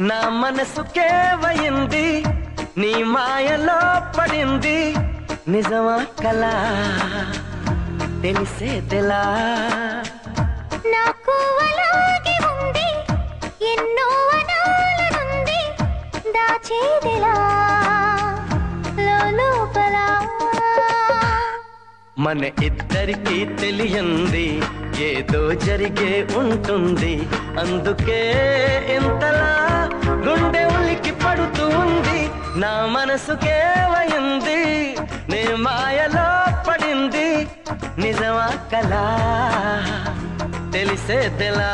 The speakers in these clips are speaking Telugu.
నా మనసుకే వయింది నీ మాయలో పడింది నిజమా కలా తెలిసేదెలా నాకు అలాగే ఉంది ఎన్నో అనాలనుంది దాచేదెలా లోపల మన ఇద్దరికి తెలియంది ఏదో జరిగే ఉంటుంది అందుకే ఇంతలా గుండె ఉలికి పడుతుంది నా మనసుకే వయింది నీ మాయలో పడింది నిజమా కలా తెలిసేదెలా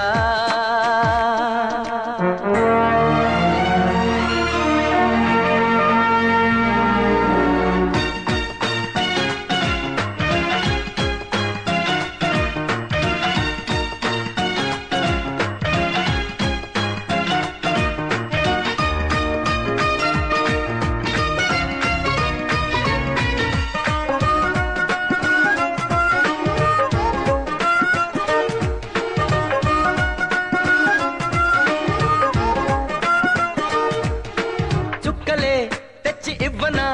తెచ్చి ఇవ్వనా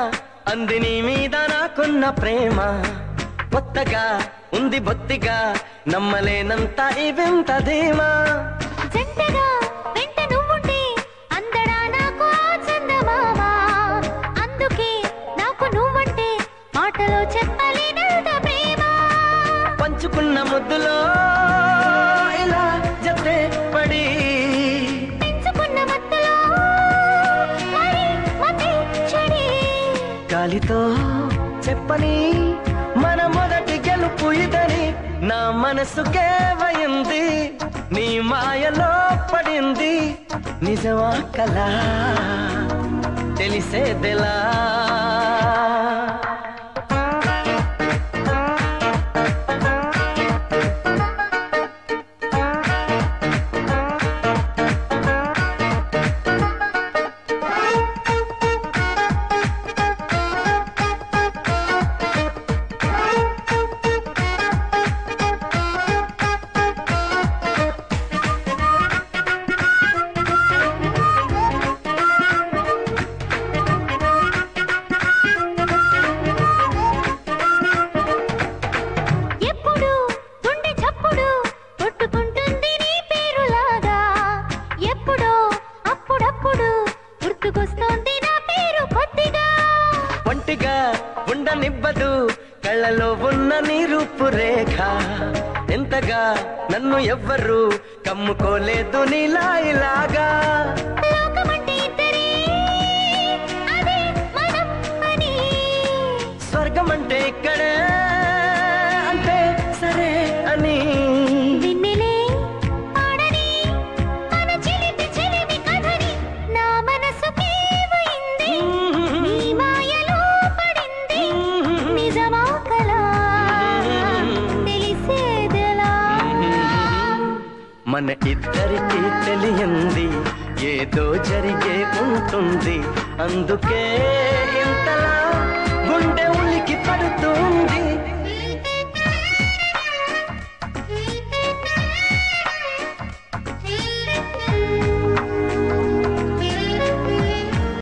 అంది నీ మీద నాకున్న ప్రేమ కొత్తగా ఉంది బొత్తిగా నమ్మలేనంత ఇవెంత ధీమా జంటగా వెంట నువ్వుంటే అందడా నాకు ఆ చందమామ అందుకే నాకు నువ్వంటే మాటలో చెప్పలేనంత ప్రేమ పంచుకున్న ముద్దులో ఇలా జతే పడి గాలితో చెప్పని మన మొదటి గెలుపు ఇదని నా మనసుకే వయింది నీ మాయలో పడింది నిజమా కలా తెలిసేదెలా ఒంటిగా ఉండనివ్వదు కళ్ళలో ఉన్న నీ రూపురేఖ ఎంతగా నన్ను ఎవ్వరు కమ్ముకోలేదు నీలా ఇలాగా స్వర్గం అంటే ఇక్కడే అంటే సరే అని మన ఇద్దరికి తెలియంది ఏదో జరిగే ఉంటుంది అందుకే